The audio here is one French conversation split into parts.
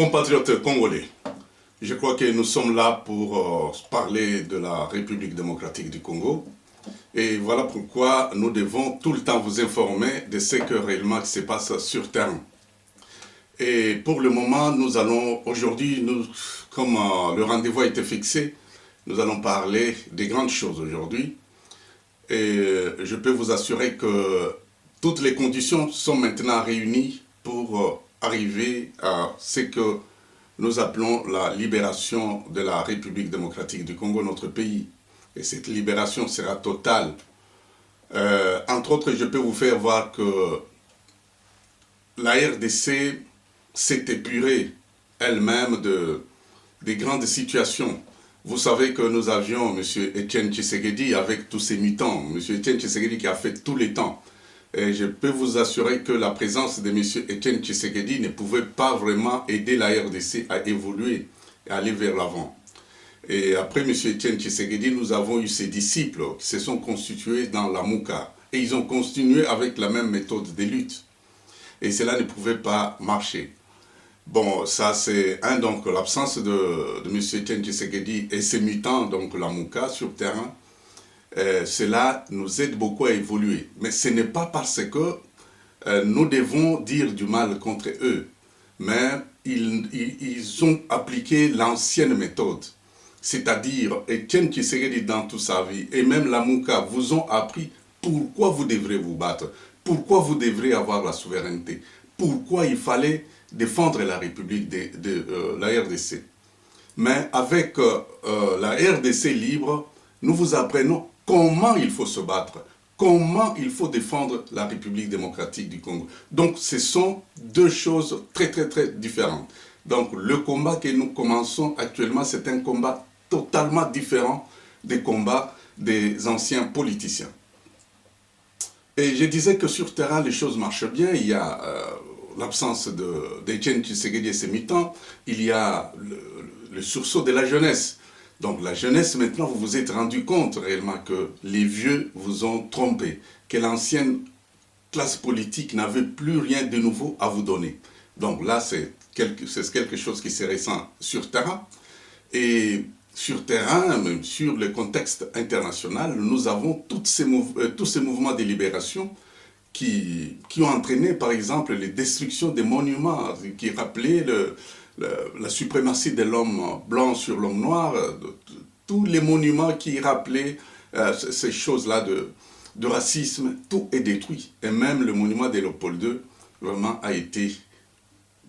Compatriotes congolais, je crois que nous sommes là pour parler de la République démocratique du Congo. Et voilà pourquoi nous devons tout le temps vous informer de ce que réellement se passe sur terrain. Et pour le moment, nous allons, aujourd'hui, comme le rendez-vous a été fixé, nous allons parler des grandes choses aujourd'hui. Et je peux vous assurer que toutes les conditions sont maintenant réunies pour arriver à ce que nous appelons la libération de la République démocratique du Congo, notre pays. Et cette libération sera totale. Entre autres, je peux vous faire voir que la RDC s'est épurée elle-même des grandes situations. Vous savez que nous avions M. Etienne Tshisekedi avec tous ses mutants, M. Etienne Tshisekedi qui a fait tous les temps. Et je peux vous assurer que la présence de M. Etienne Tshisekedi ne pouvait pas vraiment aider la RDC à évoluer et aller vers l'avant. Et après M. Etienne Tshisekedi, nous avons eu ses disciples qui se sont constitués dans la Mouka. Et ils ont continué avec la même méthode de lutte. Et cela ne pouvait pas marcher. Bon, ça c'est donc l'absence de M. Etienne Tshisekedi et ses mutants, donc la Mouka sur terrain. Cela nous aide beaucoup à évoluer. Mais ce n'est pas parce que nous devons dire du mal contre eux. Mais ils ont appliqué l'ancienne méthode. C'est-à-dire, Etienne Tshisekedi dans toute sa vie, et même la Mouka, vous ont appris pourquoi vous devrez vous battre, pourquoi vous devrez avoir la souveraineté, pourquoi il fallait défendre la République de la RDC. Mais avec la RDC libre, nous vous apprenons comment il faut se battre, comment il faut défendre la République démocratique du Congo. Donc ce sont deux choses très différentes. Donc le combat que nous commençons actuellement, c'est un combat totalement différent des combats des anciens politiciens. Et je disais que sur terrain, les choses marchent bien. Il y a l'absence d'Etienne Tshisekedi et ses militants. Il y a le sursaut de la jeunesse. Donc la jeunesse, maintenant, vous vous êtes rendu compte réellement que les vieux vous ont trompé, que l'ancienne classe politique n'avait plus rien de nouveau à vous donner. Donc là, c'est quelque chose qui se ressent sur terrain. Et sur terrain, même sur le contexte international, nous avons tous ces mouvements de libération qui ont entraîné, par exemple, les destructions des monuments, qui rappelaient la suprématie de l'homme blanc sur l'homme noir, tous les monuments qui rappelaient ces choses-là de racisme, tout est détruit. Et même le monument de Léopold II, vraiment, a été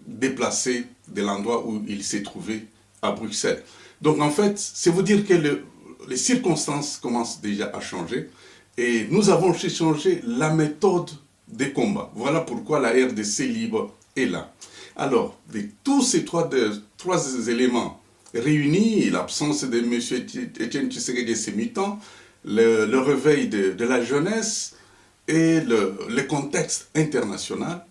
déplacé de l'endroit où il s'est trouvé à Bruxelles. Donc en fait, c'est vous dire que les circonstances commencent déjà à changer et nous avons changé la méthode des combats. Voilà pourquoi la RDC libre est là. Alors, de tous ces trois éléments réunis, l'absence de M. Etienne Tshisekedi et ses militants, le réveil de la jeunesse et le contexte international,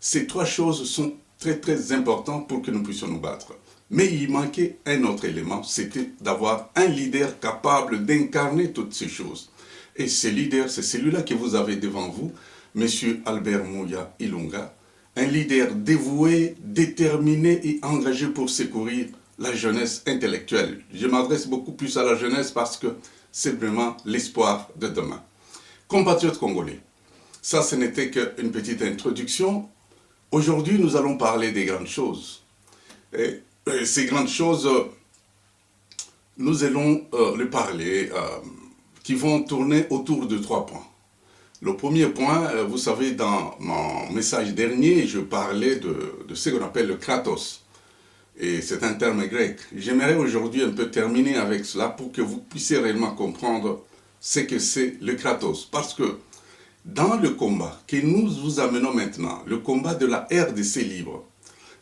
ces trois choses sont très importantes pour que nous puissions nous battre. Mais il manquait un autre élément, c'était d'avoir un leader capable d'incarner toutes ces choses. Et ce leader, c'est celui-là que vous avez devant vous, M. Albert Mouya Ilunga, un leader dévoué, déterminé et engagé pour secourir la jeunesse intellectuelle. Je m'adresse beaucoup plus à la jeunesse parce que c'est vraiment l'espoir de demain. Compatriotes congolais, ça ce n'était qu'une petite introduction. Aujourd'hui, nous allons parler des grandes choses. Et ces grandes choses, nous allons les parler, qui vont tourner autour de 3 points. Le premier point, vous savez, dans mon message dernier, je parlais de ce qu'on appelle le kratos. Et c'est un terme grec. J'aimerais aujourd'hui un peu terminer avec cela pour que vous puissiez réellement comprendre ce que c'est le kratos. Parce que dans le combat que nous vous amenons maintenant, le combat de la RDC libre,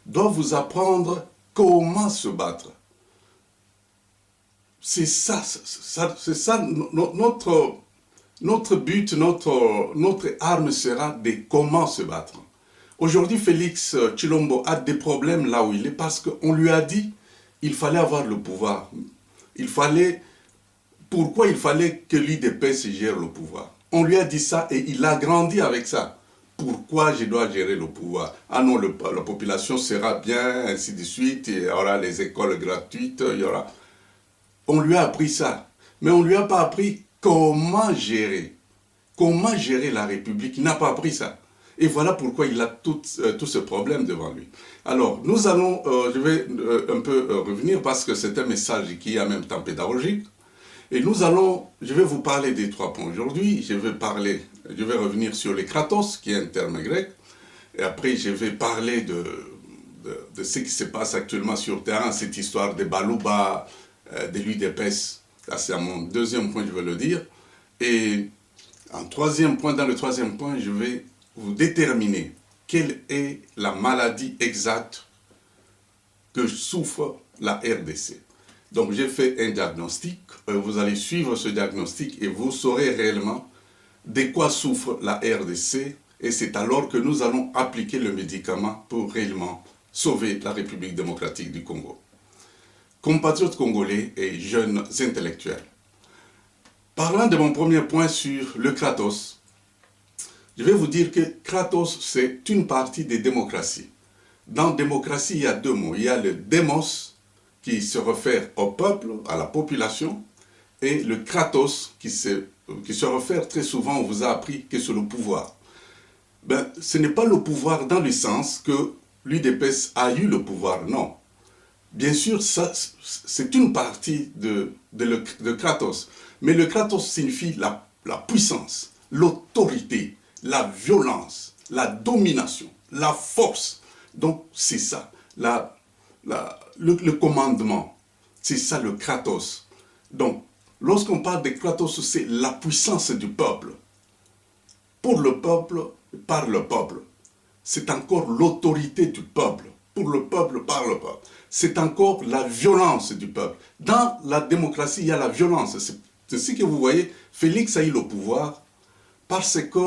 doit vous apprendre comment se battre. C'est ça notre but, notre arme sera de comment se battre. Aujourd'hui, Félix Tshilombo a des problèmes là où il est parce qu'on lui a dit qu'il fallait avoir le pouvoir. Pourquoi il fallait que l'IDPS gère le pouvoir? On lui a dit ça et il a grandi avec ça. pourquoi je dois gérer le pouvoir? Ah non, la population sera bien, ainsi de suite, il y aura les écoles gratuites, il y aura... On lui a appris ça, mais on ne lui a pas appris comment gérer. Comment gérer la République? Il n'a pas appris ça. Et voilà pourquoi il a tout ce problème devant lui. Alors, nous allons, je vais un peu revenir parce que c'est un message qui est en même temps pédagogique. Et je vais vous parler des 3 points aujourd'hui. Je vais revenir sur les kratos, qui est un terme grec. Et après, je vais parler de ce qui se passe actuellement sur le terrain, cette histoire des Balouba, de l'UDPS. C'est mon 2e point, je vais le dire. Et dans le 3e point, je vais vous déterminer quelle est la maladie exacte que souffre la RDC. Donc j'ai fait un diagnostic, vous allez suivre ce diagnostic et vous saurez réellement de quoi souffre la RDC et c'est alors que nous allons appliquer le médicament pour réellement sauver la République démocratique du Congo. Compatriotes congolais et jeunes intellectuels. Parlant de mon premier point sur le Kratos, je vais vous dire que Kratos, c'est une partie des démocraties. Dans démocratie, il y a 2 mots. Il y a le démos, qui se réfère au peuple, à la population, et le Kratos, qui se réfère très souvent, on vous a appris que c'est le pouvoir. Ben, ce n'est pas le pouvoir dans le sens que l'UDPS a eu le pouvoir, non. Bien sûr, c'est une partie de Kratos. Mais le Kratos signifie la puissance, l'autorité, la violence, la domination, la force. Donc, c'est ça, le commandement. C'est ça le Kratos. Donc, lorsqu'on parle de Kratos, c'est la puissance du peuple. Pour le peuple, par le peuple. C'est encore l'autorité du peuple. Pour le peuple, par le peuple. C'est encore la violence du peuple. Dans la démocratie, il y a la violence. C'est ce que vous voyez. Félix a eu le pouvoir parce que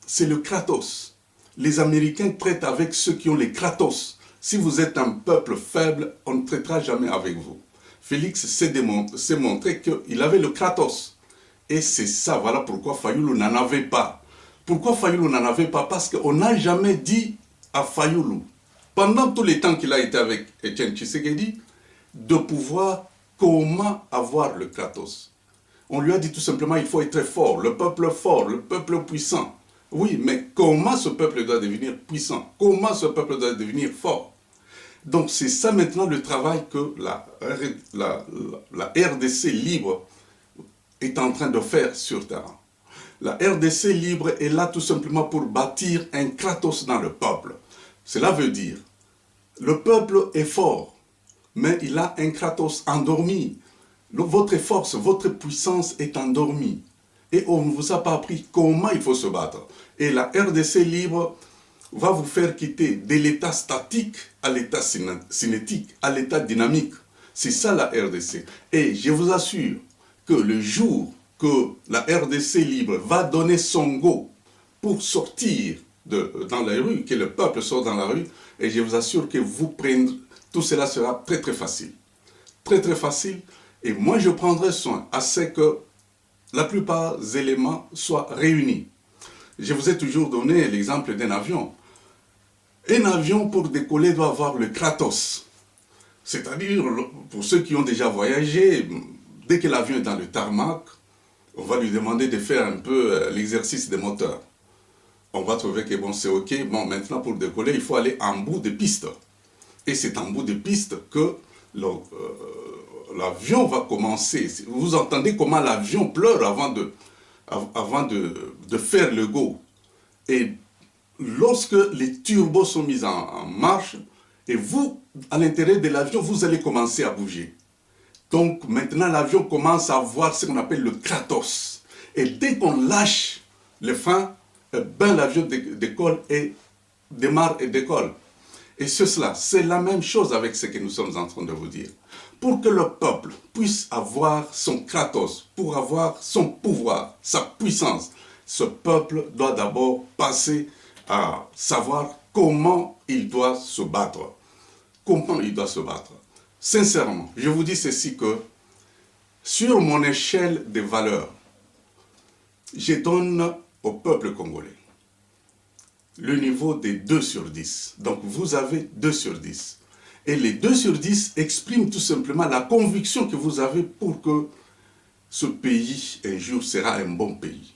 c'est le Kratos. Les Américains traitent avec ceux qui ont les Kratos. Si vous êtes un peuple faible, on ne traitera jamais avec vous. Félix s'est montré qu'il avait le Kratos. Et c'est ça, voilà pourquoi Fayoulou n'en avait pas. Pourquoi Fayoulou n'en avait pas? Parce qu'on n'a jamais dit à Fayoulou, pendant tout le temps qu'il a été avec Etienne Tshisekedi, de pouvoir comment avoir le Kratos. On lui a dit tout simplement, il faut être fort, le peuple puissant. Oui, mais comment ce peuple doit devenir puissant? Comment ce peuple doit devenir fort? Donc c'est ça maintenant le travail que la RDC libre est en train de faire sur terrain. La RDC libre est là tout simplement pour bâtir un Kratos dans le peuple. Cela veut dire, le peuple est fort, mais il a un Kratos endormi. Votre force, votre puissance est endormie. Et on ne vous a pas appris comment il faut se battre. Et la RDC libre va vous faire quitter de l'état statique à l'état cinétique, à l'état dynamique. C'est ça la RDC. Et je vous assure que le jour que la RDC libre va donner son go pour sortir dans la rue, que le peuple sort dans la rue, et je vous assure que tout cela sera très très facile. Très très facile. Et moi je prendrai soin à ce que la plupart des éléments soient réunis. Je vous ai toujours donné l'exemple d'un avion. Un avion pour décoller doit avoir le Kratos. C'est-à-dire, pour ceux qui ont déjà voyagé, dès que l'avion est dans le tarmac, on va lui demander de faire un peu l'exercice des moteurs. On va trouver que bon, c'est ok, bon, maintenant pour décoller, il faut aller en bout de piste. Et c'est en bout de piste que l'avion va commencer. Vous entendez comment l'avion pleure avant de faire le go. Et lorsque les turbos sont mis en marche, et vous, à l'intérieur de l'avion, vous allez commencer à bouger. Donc maintenant, l'avion commence à avoir ce qu'on appelle le Kratos. Et dès qu'on lâche le frein, ben, l'avion décolle et démarre et décolle. Et cela, c'est la même chose avec ce que nous sommes en train de vous dire. Pour que le peuple puisse avoir son Kratos, pour avoir son pouvoir, sa puissance, ce peuple doit d'abord passer à savoir comment il doit se battre. Comment il doit se battre. Sincèrement, je vous dis ceci que sur mon échelle de valeurs, je donne au peuple congolais le niveau des 2 sur 10. Donc vous avez 2 sur 10. Et les 2 sur 10 expriment tout simplement la conviction que vous avez pour que ce pays, un jour, sera un bon pays.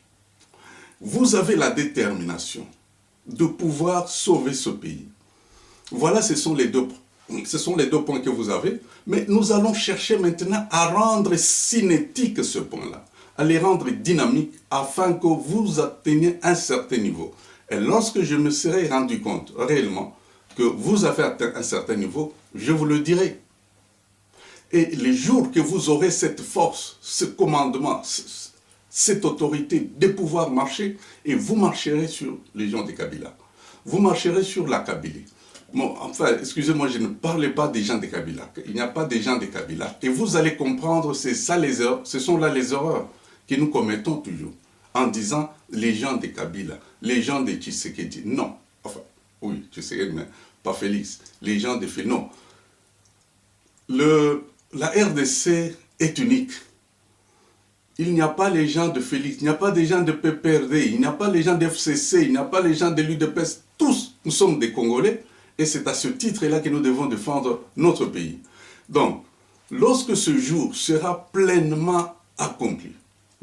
Vous avez la détermination de pouvoir sauver ce pays. Voilà, ce sont les deux points que vous avez. Mais nous allons chercher maintenant à rendre cinétique ce point-là, à les rendre dynamiques afin que vous atteigniez un certain niveau. Et lorsque je me serai rendu compte réellement que vous avez atteint un certain niveau, je vous le dirai. Et les jours que vous aurez cette force, ce commandement, cette autorité de pouvoir marcher, et vous marcherez sur les gens de Kabila. Vous marcherez sur la Kabylie. Bon, enfin, excusez-moi, je ne parlais pas des gens de Kabila. Il n'y a pas des gens de Kabila. Et vous allez comprendre, c'est ça les erreurs, ce sont là les erreurs que nous commettons toujours. En disant les gens de Kabila, les gens de Tshisekedi. Non. Enfin, oui, Tshisekedi, mais pas Félix. Les gens de Félix. Non. La RDC est unique. Il n'y a pas les gens de Félix, il n'y a pas des gens de PPRD, il n'y a pas les gens de FCC, il n'y a pas les gens de l'UDPS. Tous, nous sommes des Congolais. Et c'est à ce titre-là que nous devons défendre notre pays. Donc, lorsque ce jour sera pleinement accompli,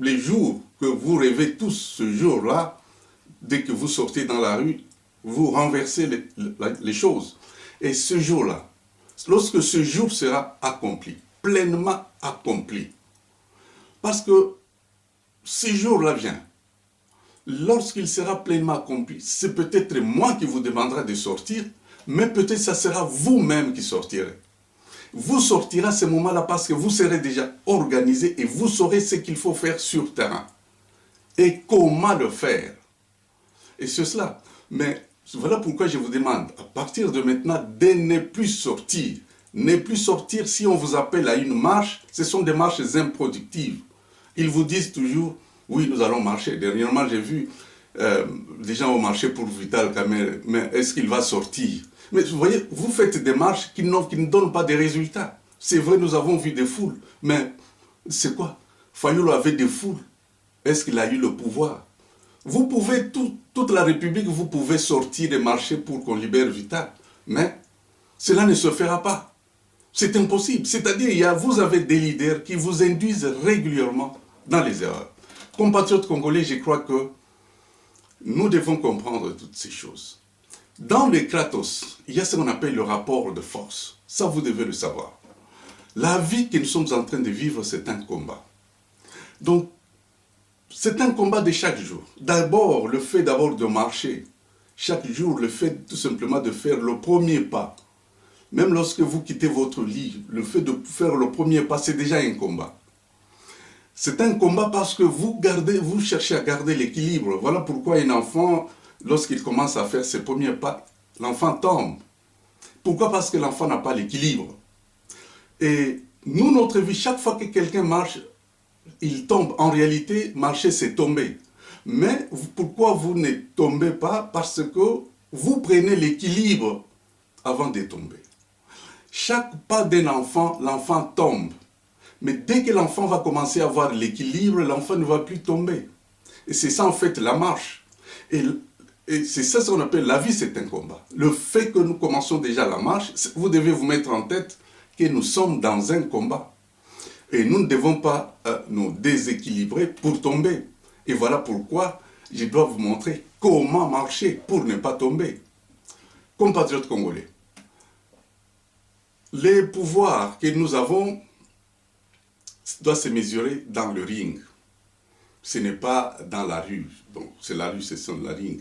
les jours que vous rêvez tous ce jour-là, dès que vous sortez dans la rue, vous renversez les choses. Et ce jour-là, lorsque ce jour sera accompli, pleinement accompli, parce que ce jour-là vient, lorsqu'il sera pleinement accompli, c'est peut-être moi qui vous demandera de sortir, mais peut-être ça sera vous-même qui sortirez. Vous sortirez à ce moment-là parce que vous serez déjà organisé et vous saurez ce qu'il faut faire sur terrain. Et comment le faire. Et c'est cela. Mais voilà pourquoi je vous demande, à partir de maintenant, de ne plus sortir. Ne plus sortir si on vous appelle à une marche, ce sont des marches improductives. Ils vous disent toujours, oui, nous allons marcher. Dernièrement, j'ai vu des gens ont marché pour Vital Kamerhe, mais est-ce qu'il va sortir? Mais vous voyez, vous faites des marches qui ne donnent pas de résultats. C'est vrai, nous avons vu des foules, mais c'est quoi? Fayulu avait des foules. Est-ce qu'il a eu le pouvoir? Vous pouvez, toute la République, vous pouvez sortir et marcher pour qu'on libère Vital, mais cela ne se fera pas. C'est impossible. C'est-à-dire, vous avez des leaders qui vous induisent régulièrement dans les erreurs. Compatriotes congolais, je crois que nous devons comprendre toutes ces choses. Dans les Kratos, il y a ce qu'on appelle le rapport de force. Ça, vous devez le savoir. La vie que nous sommes en train de vivre, c'est un combat. Donc, c'est un combat de chaque jour. D'abord, le fait de marcher. Chaque jour, le fait tout simplement de faire le premier pas. Même lorsque vous quittez votre lit, le fait de faire le premier pas, c'est déjà un combat. C'est un combat parce que vous cherchez à garder l'équilibre. Voilà pourquoi un enfant, lorsqu'il commence à faire ses premiers pas, l'enfant tombe. Pourquoi? Parce que l'enfant n'a pas l'équilibre. Et nous, notre vie, chaque fois que quelqu'un marche, il tombe. En réalité, marcher, c'est tomber. Mais pourquoi vous ne tombez pas? Parce que vous prenez l'équilibre avant de tomber. Chaque pas d'un enfant, l'enfant tombe. Mais dès que l'enfant va commencer à avoir l'équilibre, l'enfant ne va plus tomber. Et c'est ça en fait la marche. Et c'est ça ce qu'on appelle la vie, c'est un combat. Le fait que nous commençons déjà la marche, vous devez vous mettre en tête que nous sommes dans un combat. Et nous ne devons pas nous déséquilibrer pour tomber. Et voilà pourquoi je dois vous montrer comment marcher pour ne pas tomber. Compatriotes congolais, les pouvoirs que nous avons doivent se mesurer dans le ring. Ce n'est pas dans la rue. Donc, c'est la rue, c'est la ring.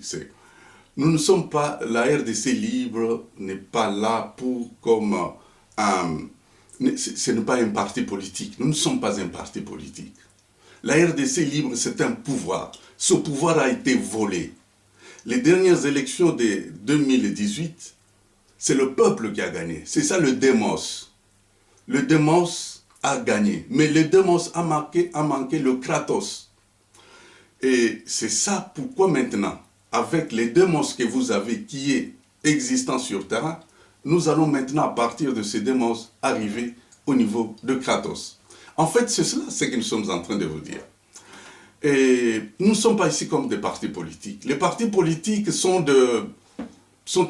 Nous ne sommes pas, la RDC libre n'est pas là pour comme ce n'est pas un parti politique. Nous ne sommes pas un parti politique. La RDC libre, c'est un pouvoir. Ce pouvoir a été volé. Les dernières élections de 2018, c'est le peuple qui a gagné. C'est ça le démos. Le démos a gagné. Mais le démos a manqué le Kratos. Et c'est ça pourquoi maintenant, avec les démos que vous avez qui est existant sur terrain, nous allons maintenant, à partir de ces démos, arriver au niveau de Kratos. En fait, c'est cela ce que nous sommes en train de vous dire. Et nous ne sommes pas ici comme des partis politiques. Les partis politiques sont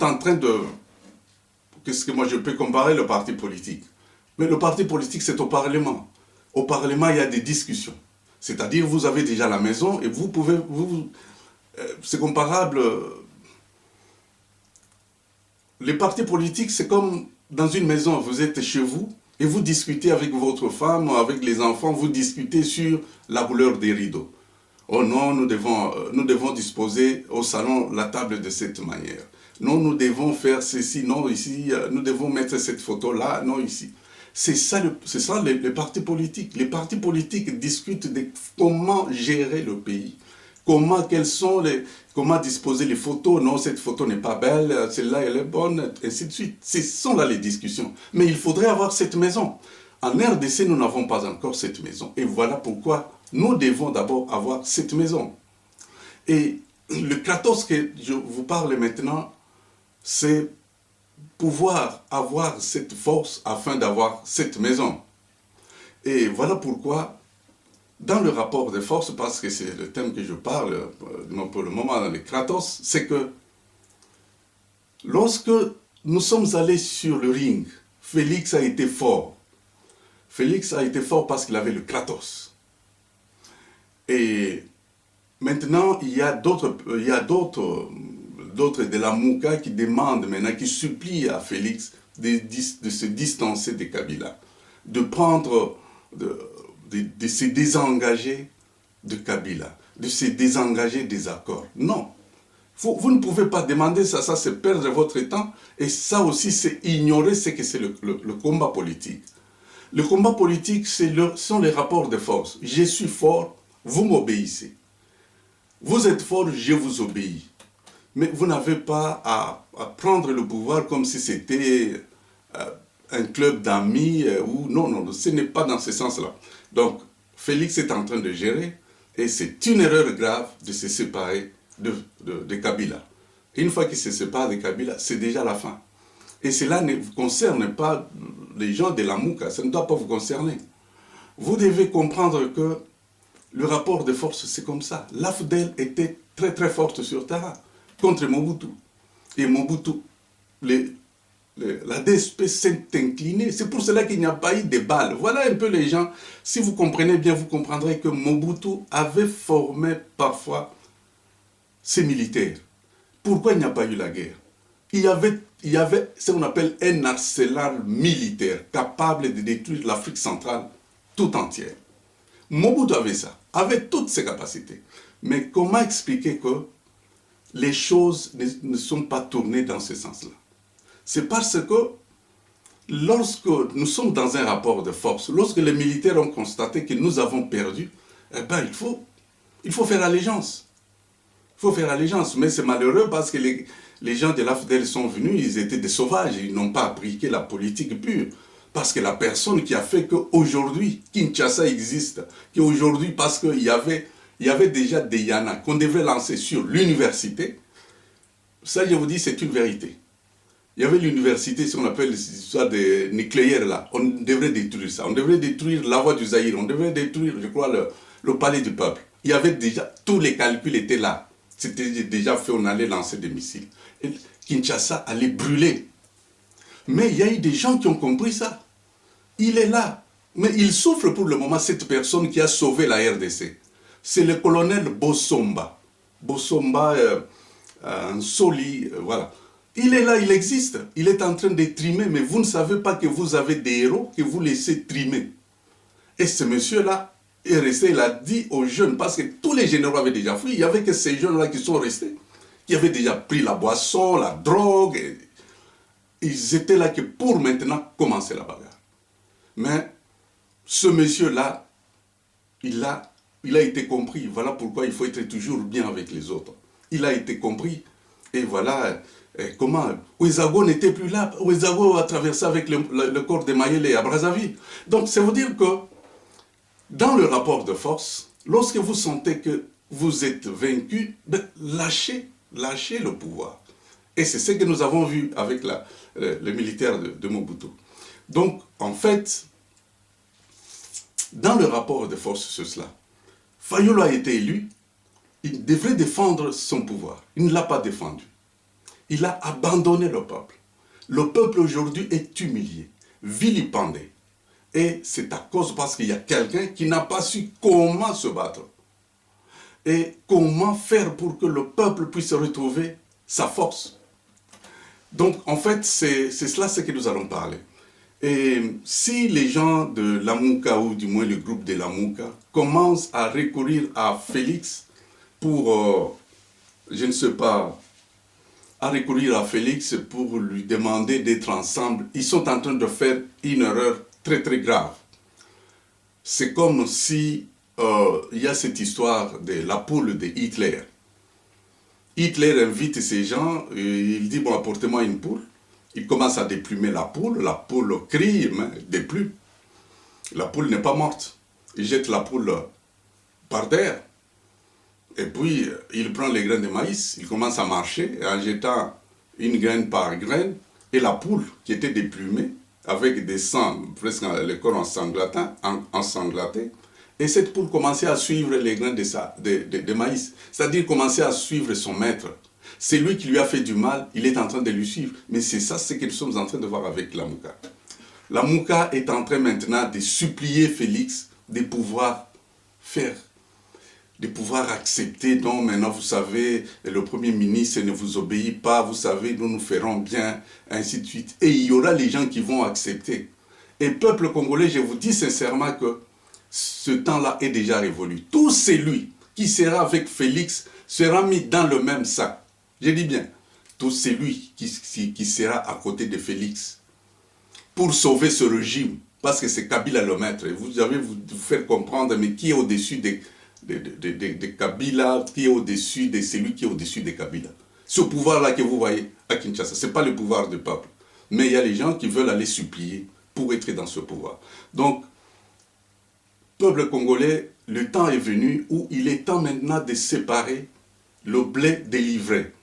en train de... Qu'est-ce que moi je peux comparer le parti politique? Mais le parti politique, c'est au Parlement. Au Parlement, il y a des discussions. C'est-à-dire, vous avez déjà la maison et vous pouvez... c'est comparable. Les partis politiques, c'est comme dans une maison. Vous êtes chez vous et vous discutez avec votre femme, avec les enfants, vous discutez sur la couleur des rideaux. Oh non, nous devons disposer au salon la table de cette manière. Non, nous devons faire ceci, non, ici, nous devons mettre cette photo-là, non, ici. C'est ça les partis politiques. Les partis politiques discutent de comment gérer le pays. Comment disposer les photos. Non, cette photo n'est pas belle, celle-là, elle est bonne, ainsi de suite. Ce sont là les discussions. Mais il faudrait avoir cette maison. En RDC, nous n'avons pas encore cette maison. Et voilà pourquoi nous devons d'abord avoir cette maison. Et le Kratos que je vous parle maintenant, c'est pouvoir avoir cette force afin d'avoir cette maison. Et voilà pourquoi, dans le rapport de force, parce que c'est le thème que je parle pour le moment dans le Kratos, c'est que lorsque nous sommes allés sur le ring, Félix a été fort. Félix a été fort parce qu'il avait le Kratos. Et maintenant, il y a d'autres de la Mouka qui demandent maintenant, qui supplient à Félix de se distancer de Kabila, de se désengager de Kabila, de se désengager des accords. Non. Vous ne pouvez pas demander ça, c'est perdre votre temps, et ça aussi c'est ignorer ce que c'est le combat politique. Le combat politique, sont les rapports de force. Je suis fort, vous m'obéissez. Vous êtes fort, je vous obéis. Mais vous n'avez pas à prendre le pouvoir comme si c'était un club d'amis. Non, ce n'est pas dans ce sens-là. Donc, Félix est en train de gérer, et c'est une erreur grave de se séparer de Kabila. Une fois qu'il se sépare de Kabila, c'est déjà la fin. Et cela ne vous concerne pas les gens de la Mouka, ça ne doit pas vous concerner. Vous devez comprendre que le rapport de force, c'est comme ça. L'AFDEL était très très forte sur terrain contre Mobutu. Et Mobutu, la DSP s'est inclinée. C'est pour cela qu'il n'y a pas eu de balles. Voilà un peu les gens. Si vous comprenez bien, vous comprendrez que Mobutu avait formé parfois ses militaires. Pourquoi il n'y a pas eu la guerre? Il y avait ce qu'on appelle un arsenal militaire capable de détruire l'Afrique centrale tout entière. Mobutu avait ça, avait toutes ses capacités. Mais comment expliquer que les choses ne sont pas tournées dans ce sens-là? C'est parce que lorsque nous sommes dans un rapport de force, lorsque les militaires ont constaté que nous avons perdu, eh ben, il faut faire allégeance. Il faut faire allégeance, mais c'est malheureux parce que les gens de l'AFDEL sont venus, ils étaient des sauvages, ils n'ont pas appliqué la politique pure. Parce que la personne qui a fait qu'aujourd'hui, Kinshasa existe, qu'aujourd'hui, parce qu'il y avait déjà des Yana qu'on devrait lancer sur l'université, ça je vous dis, c'est une vérité. Il y avait l'université, ce qu'on appelle l'histoire des nucléaires là, on devrait détruire ça, on devrait détruire la voie du Zaïre, on devrait détruire, je crois, le palais du peuple. Il y avait déjà, tous les calculs étaient là. C'était déjà fait, on allait lancer des missiles. Et Kinshasa allait brûler. Mais il y a eu des gens qui ont compris ça. Il est là. Mais il souffre pour le moment, cette personne qui a sauvé la RDC. C'est le colonel Bossomba. Bossomba, Soli, voilà. Il est là, il existe. Il est en train de trimer, mais vous ne savez pas que vous avez des héros que vous laissez trimer. Et ce monsieur-là est resté, il a dit aux jeunes, parce que tous les généraux avaient déjà fui, il n'y avait que ces jeunes-là qui sont restés, qui avaient déjà pris la boisson, la drogue. Et ils étaient là que pour maintenant commencer la bagarre. Mais ce monsieur-là, il a été compris. Voilà pourquoi il faut être toujours bien avec les autres. Il a été compris. Et voilà comment Ouezago n'était plus là. Ouezago a traversé avec le corps de Mayele à Brazzaville. Donc, ça veut dire que dans le rapport de force, lorsque vous sentez que vous êtes vaincu, ben, lâchez le pouvoir. Et c'est ce que nous avons vu avec le militaire de Mobutu. Donc, en fait, dans le rapport de force sur cela, Fayulu a été élu, il devrait défendre son pouvoir. Il ne l'a pas défendu. Il a abandonné le peuple. Le peuple aujourd'hui est humilié, vilipendé. Et c'est à cause parce qu'il y a quelqu'un qui n'a pas su comment se battre. Et comment faire pour que le peuple puisse retrouver sa force. Donc, en fait, c'est cela ce que nous allons parler. Et si les gens de Lamuka, ou du moins le groupe de Lamuka, commencent à recourir à Félix pour, je ne sais pas, à recourir à Félix pour lui demander d'être ensemble, ils sont en train de faire une erreur très très grave. C'est comme si il y a cette histoire de la poule de Hitler. Hitler invite ces gens, il dit, bon, apportez-moi une poule. Il commence à déplumer la poule crie, mais déplume. La poule n'est pas morte. Il jette la poule par terre. Et puis, il prend les graines de maïs, il commence à marcher, en jetant une graine par graine, et la poule, qui était déplumée, avec des sangs, presque le corps ensanglanté, et cette poule commençait à suivre les graines de maïs, c'est-à-dire commençait à suivre son maître. C'est lui qui lui a fait du mal, il est en train de lui suivre. Mais c'est ça ce que nous sommes en train de voir avec Lamuka. Lamuka est en train maintenant de supplier Félix de pouvoir faire, de pouvoir accepter. Donc maintenant, vous savez, le Premier ministre ne vous obéit pas, vous savez, nous ferons bien, ainsi de suite. Et il y aura les gens qui vont accepter. Et peuple congolais, je vous dis sincèrement que ce temps-là est déjà révolu. Tout celui qui sera avec Félix sera mis dans le même sac. Je dis bien, tout celui qui sera à côté de Félix pour sauver ce régime, parce que c'est Kabila le maître. Vous allez vous faire comprendre, mais qui est au-dessus de Kabila, qui est au-dessus de celui qui est au-dessus de Kabila. Ce pouvoir-là que vous voyez à Kinshasa, ce n'est pas le pouvoir du peuple. Mais il y a les gens qui veulent aller supplier pour être dans ce pouvoir. Donc, peuple congolais, le temps est venu où il est temps maintenant de séparer le blé des livrets.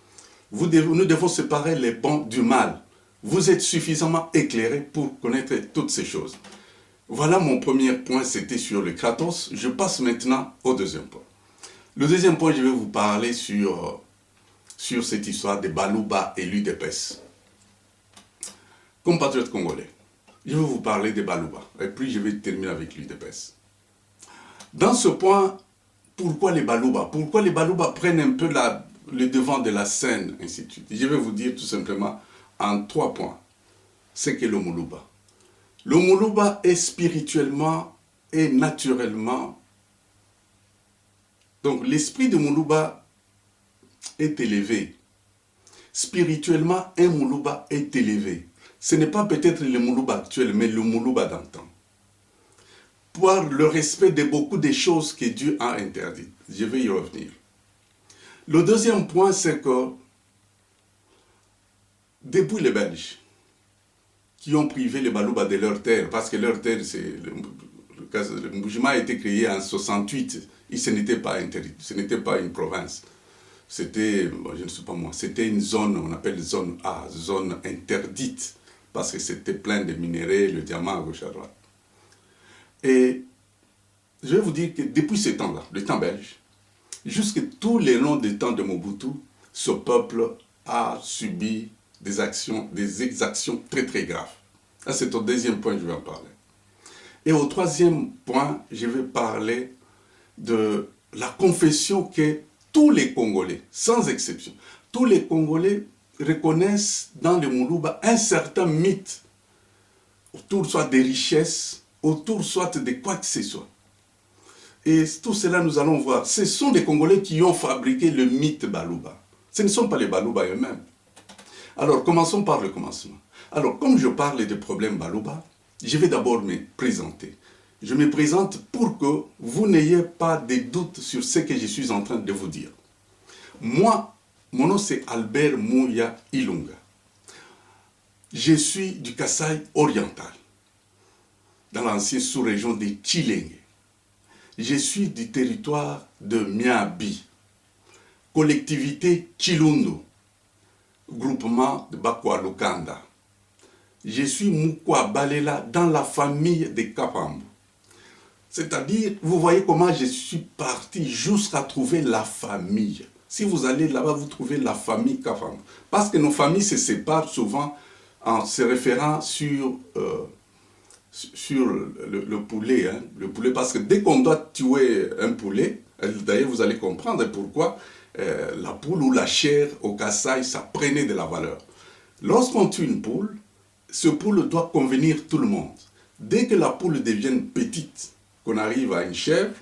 Nous devons séparer les bons du mal. Vous êtes suffisamment éclairés pour connaître toutes ces choses. Voilà mon premier point, c'était sur le Kratos. Je passe maintenant au deuxième point. Le deuxième point, je vais vous parler sur cette histoire de Balouba et l'UDPS. Compatriotes congolais, je vais vous parler de Balouba. Et puis je vais terminer avec l'UDPS. Dans ce point, pourquoi les Balouba? Pourquoi les Balouba prennent un peu le devant de la scène, ainsi de suite? Je vais vous dire tout simplement en 3 points. C'est que le Moulouba. Le Moulouba est spirituellement et naturellement. Donc l'esprit de Moulouba est élevé. Spirituellement, un Moulouba est élevé. Ce n'est pas peut-être le Moulouba actuel, mais le Moulouba d'antan. Pour le respect de beaucoup de choses que Dieu a interdites. Je vais y revenir. Le deuxième point, c'est que depuis les Belges, qui ont privé les Balouba de leur terre, parce que leur terre, le Mboujima a été créé en 68, et ce n'était pas une province. C'était, je ne sais pas moi, c'était une zone, on appelle zone A, zone interdite, parce que c'était plein de minéraux, le diamant à gauche à droite. Et je vais vous dire que depuis ce temps-là, le temps belge, jusqu'à tous les longs des temps de Mobutu, ce peuple a subi des exactions très très graves. Ça, c'est au deuxième point que je vais en parler. Et au troisième point, je vais parler de la confession que tous les Congolais, sans exception, tous les Congolais reconnaissent dans le Moulouba un certain mythe, autour soit des richesses, autour soit de quoi que ce soit. Et tout cela, nous allons voir. Ce sont des Congolais qui ont fabriqué le mythe Balouba. Ce ne sont pas les Balouba eux-mêmes. Alors, commençons par le commencement. Alors, comme je parle des problèmes Balouba, je vais d'abord me présenter. Je me présente pour que vous n'ayez pas de doutes sur ce que je suis en train de vous dire. Moi, mon nom c'est Albert Mouya Ilunga. Je suis du Kasaï oriental, dans l'ancienne sous-région de Tshilenge. Je suis du territoire de Miabi, collectivité Chilundu, groupement de Bakwa Lukanda. Je suis Mukwa Balela dans la famille de Kapambu. C'est-à-dire, vous voyez comment je suis parti jusqu'à trouver la famille. Si vous allez là-bas, vous trouvez la famille Kafam. Parce que nos familles se séparent souvent en se référant sur le poulet. Hein, le poulet, parce que dès qu'on doit tuer un poulet, d'ailleurs vous allez comprendre pourquoi la poule ou la chair au Kasaï, ça prenait de la valeur. Lorsqu'on tue une poule, ce poule doit convenir tout le monde. Dès que la poule devient petite, qu'on arrive à une chèvre,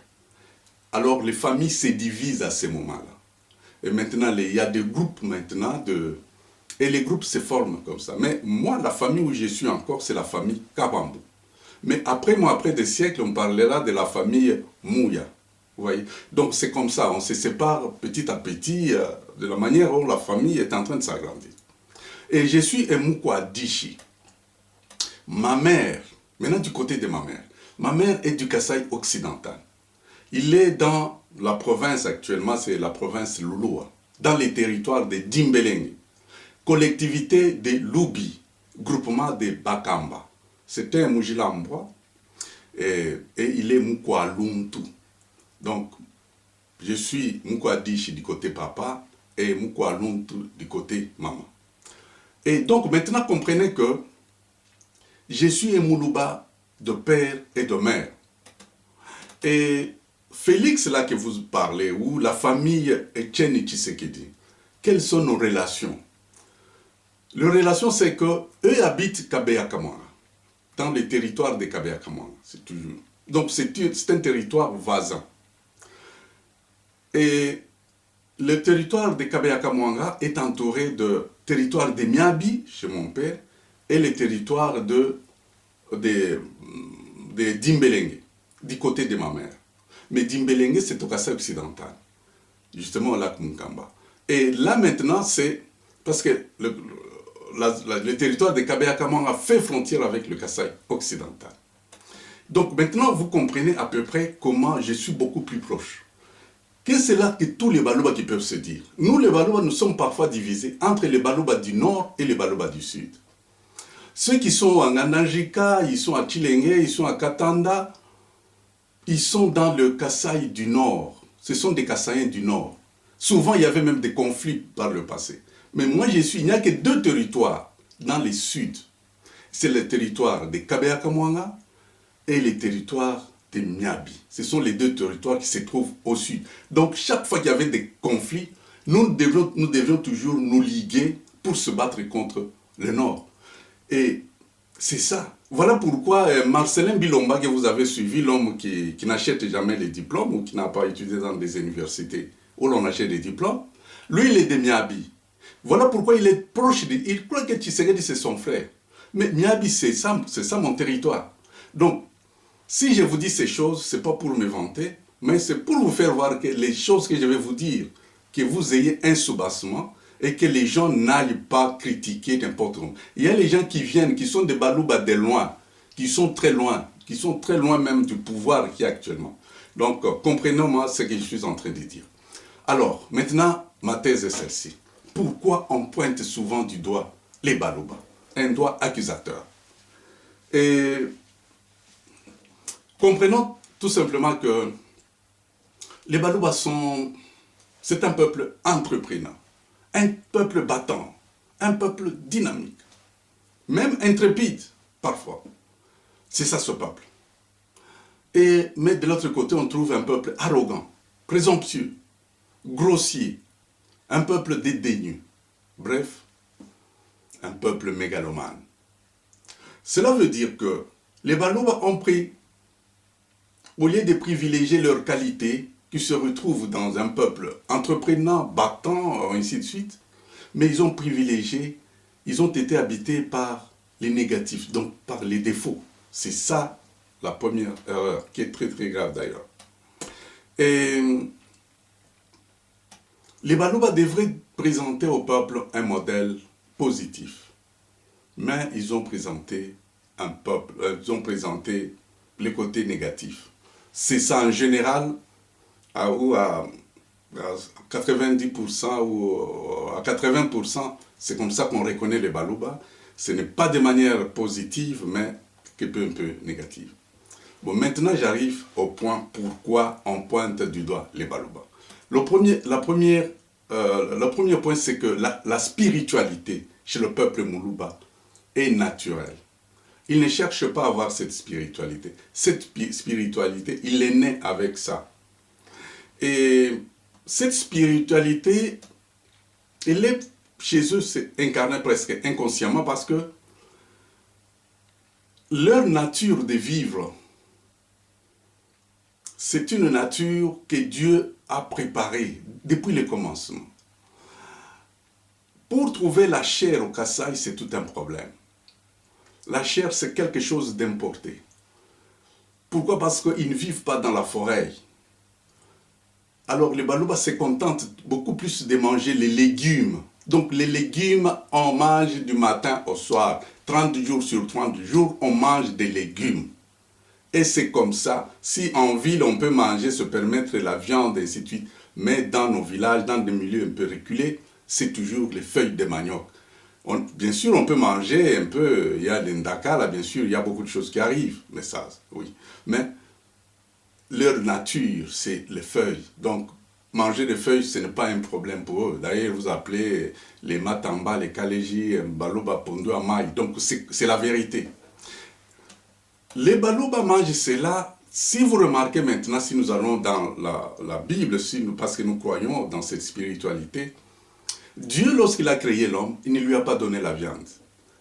alors les familles se divisent à ce moment-là. Et maintenant, il y a des groupes maintenant, et les groupes se forment comme ça. Mais moi, la famille où je suis encore, c'est la famille Kabambo. Mais après moi, après des siècles, on parlera de la famille Mouya. Vous voyez? Donc c'est comme ça, on se sépare petit à petit de la manière dont la famille est en train de s'agrandir. Et je suis Emukwa Dishi. Ma mère, maintenant du côté de ma mère est du Kasaï occidental. Il est dans la province actuellement, c'est la province Louloua, dans les territoires de Dimbelenge, collectivité de Loubi, groupement de Bakamba. C'était un Mujilambois et il est Mukwa Luntu. Donc, je suis Mukwa Dishi du côté papa et Mukwa Luntu du côté maman. Et donc, maintenant, comprenez que je suis un Moulouba de père et de mère. Et Félix, là que vous parlez, ou la famille Etienne Tshisekedi, quelles sont nos relations? Les relations, c'est qu'eux habitent Kabeya-Kamara, dans les territoires de Kabeya-Kamara. C'est toujours. Donc, c'est un territoire voisin. Et le territoire de Kabeya-Kamara est entouré de territoire de Miabi, chez mon père, et le territoire de Dimbelenge, du côté de ma mère. Mais Dimbelenge, c'est au Kasaï occidental, justement au lac Munkamba. Et là maintenant, c'est parce que le territoire de Kabeya-Kamara fait frontière avec le Kasaï occidental. Donc maintenant, vous comprenez à peu près comment je suis beaucoup plus proche. Qu'est-ce là que tous les Balouba qui peuvent se dire? Nous, les Balouba, nous sommes parfois divisés entre les Balouba du nord et les Balouba du sud. Ceux qui sont en Anangika, ils sont à Chilenge, ils sont à Katanda, ils sont dans le Kasaï du nord. Ce sont des Kasaïens du nord. Souvent, il y avait même des conflits par le passé. Mais moi, il n'y a que deux territoires dans le sud. C'est le territoire de Kabeya-Kamara et le territoire de Miabi. Ce sont les deux territoires qui se trouvent au sud. Donc, chaque fois qu'il y avait des conflits, nous devions toujours nous liguer pour se battre contre le nord. Et c'est ça. Voilà pourquoi Marcelin Bilomba, que vous avez suivi, l'homme qui n'achète jamais les diplômes ou qui n'a pas étudié dans des universités où l'on achète des diplômes, lui, il est de Miabi. Voilà pourquoi il est proche de... Il croit que Tshisekedi, c'est son frère. Mais Miabi, c'est ça mon territoire. Donc, si je vous dis ces choses, ce n'est pas pour me vanter, mais c'est pour vous faire voir que les choses que je vais vous dire, que vous ayez un soubassement et que les gens n'aillent pas critiquer n'importe où. Il y a les gens qui viennent, qui sont des Balouba de loin, qui sont très loin même du pouvoir qui est actuellement. Donc, comprenez-moi ce que je suis en train de dire. Alors, maintenant, ma thèse est celle-ci. Pourquoi on pointe souvent du doigt les Balouba? Un doigt accusateur. Et comprenons tout simplement que les Balouba c'est un peuple entreprenant, un peuple battant, un peuple dynamique, même intrépide parfois. C'est ça ce peuple. Mais de l'autre côté, on trouve un peuple arrogant, présomptueux, grossier, un peuple dédaigneux. Bref, un peuple mégalomane. Cela veut dire que les Balouba ont pris, au lieu de privilégier leurs qualités, qui se retrouvent dans un peuple entreprenant, battant, ainsi de suite, mais ils ont privilégié, ils ont été habités par les négatifs, donc par les défauts. C'est ça la première erreur, qui est très très grave d'ailleurs. Et les Balouba devraient présenter au peuple un modèle positif, mais ils ont présenté ils ont présenté les côtés négatifs. C'est ça en général, à 90% ou à 80%, c'est comme ça qu'on reconnaît les Balouba. Ce n'est pas de manière positive, mais un peu négative. Bon, maintenant, j'arrive au point pourquoi on pointe du doigt les Balouba. Le premier point, c'est que la spiritualité chez le peuple Moulouba est naturelle. Il ne cherche pas à avoir cette spiritualité. Cette spiritualité, il est né avec ça. Et cette spiritualité, elle est chez eux, c'est incarné presque inconsciemment parce que leur nature de vivre, c'est une nature que Dieu a préparée depuis le commencement. Pour trouver la chair au Kasaï, c'est tout un problème. La chair, c'est quelque chose d'importé. Pourquoi? Parce qu'ils ne vivent pas dans la forêt. Alors les Balouba se contentent beaucoup plus de manger les légumes. Donc les légumes, on mange du matin au soir. 30 jours sur 30 jours, on mange des légumes. Et c'est comme ça. Si en ville, on peut manger, se permettre la viande, et ainsi de suite. Mais dans nos villages, dans des milieux un peu reculés, c'est toujours les feuilles de manioc. Bien sûr, on peut manger un peu, il y a des ndaka, là, bien sûr, il y a beaucoup de choses qui arrivent. Mais ça, oui. Mais leur nature, c'est les feuilles. Donc, manger des feuilles, ce n'est pas un problème pour eux. D'ailleurs, vous appelez les matamba, les kaléji, balouba, pondo, amaï. Donc, c'est la vérité. Les balouba mangent cela. Si vous remarquez maintenant, si nous allons dans la Bible, parce que nous croyons dans cette spiritualité, Dieu, lorsqu'il a créé l'homme, il ne lui a pas donné la viande.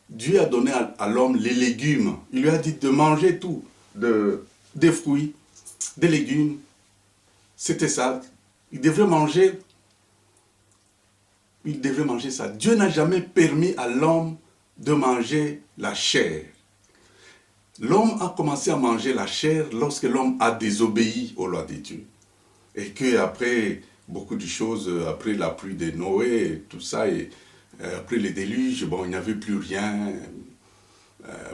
Dieu a donné à l'homme les légumes. Il lui a dit de manger tout, des fruits, des légumes. C'était ça. Il devrait manger ça. Dieu n'a jamais permis à l'homme de manger la chair. L'homme a commencé à manger la chair lorsque l'homme a désobéi aux lois de Dieu. Et qu'après beaucoup de choses, après la pluie de Noé, tout ça, et après les déluges, bon, il n'y avait plus rien.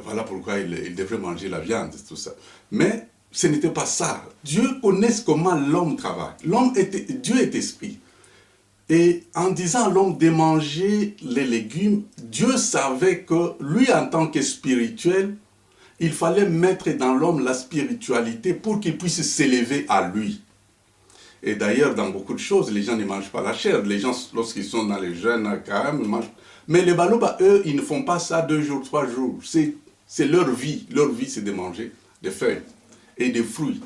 Voilà pourquoi il devrait manger la viande, tout ça. Mais ce n'était pas ça. Dieu connaît comment l'homme travaille. Dieu est esprit. Et en disant à l'homme de manger les légumes, Dieu savait que lui, en tant que spirituel, il fallait mettre dans l'homme la spiritualité pour qu'il puisse s'élever à lui. Et d'ailleurs, dans beaucoup de choses, les gens ne mangent pas la chair. Les gens, lorsqu'ils sont dans les jeûnes, quand même, ils mangent. Mais les Balouba, eux, ils ne font pas ça 2 jours, 3 jours. C'est leur vie. Leur vie, c'est de manger des feuilles et des fruits.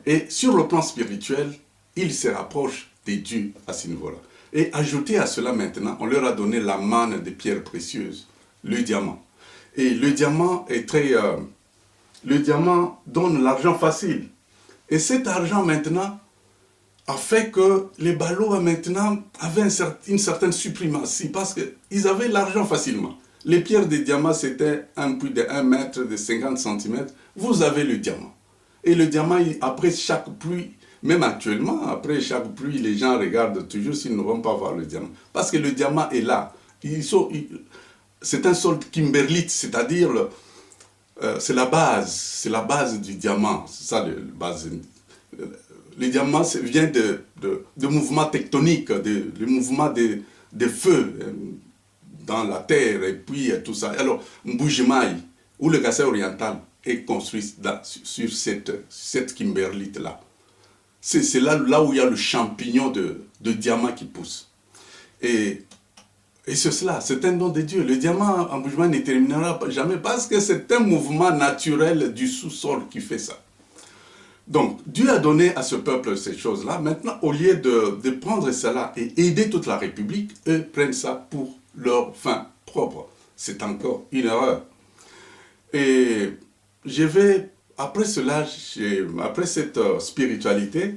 Et sur le plan spirituel, ils se rapprochent de Dieu à ce niveau-là. Et ajouté à cela maintenant, on leur a donné la manne des pierres précieuses, le diamant. Et le diamant est très... le diamant donne l'argent facile. Et cet argent maintenant a fait que les Balouba maintenant avaient une certaine suprématie parce qu'ils avaient l'argent facilement. Les pierres de diamant, c'était un puits de 1 mètre, de 50 cm. Vous avez le diamant. Et le diamant, après chaque pluie, même actuellement, après chaque pluie, les gens regardent toujours s'ils ne vont pas voir le diamant. Parce que le diamant est là. C'est un sol kimberlite, c'est-à-dire c'est la base du diamant. C'est ça la base. Le diamant vient de mouvements tectoniques, de mouvements de feu dans la terre et puis tout ça. Alors, Mbujimaï, ou le Kasaï oriental, est construit sur cette kimberlite-là. C'est là où il y a le champignon de diamant qui pousse. Et c'est cela, c'est un don de Dieu. Le diamant en Mbujimaï ne terminera jamais parce que c'est un mouvement naturel du sous-sol qui fait ça. Donc, Dieu a donné à ce peuple ces choses-là. Maintenant, au lieu de prendre cela et aider toute la République, eux prennent ça pour leur fin propre. C'est encore une erreur. Et je vais, après cela, après cette spiritualité,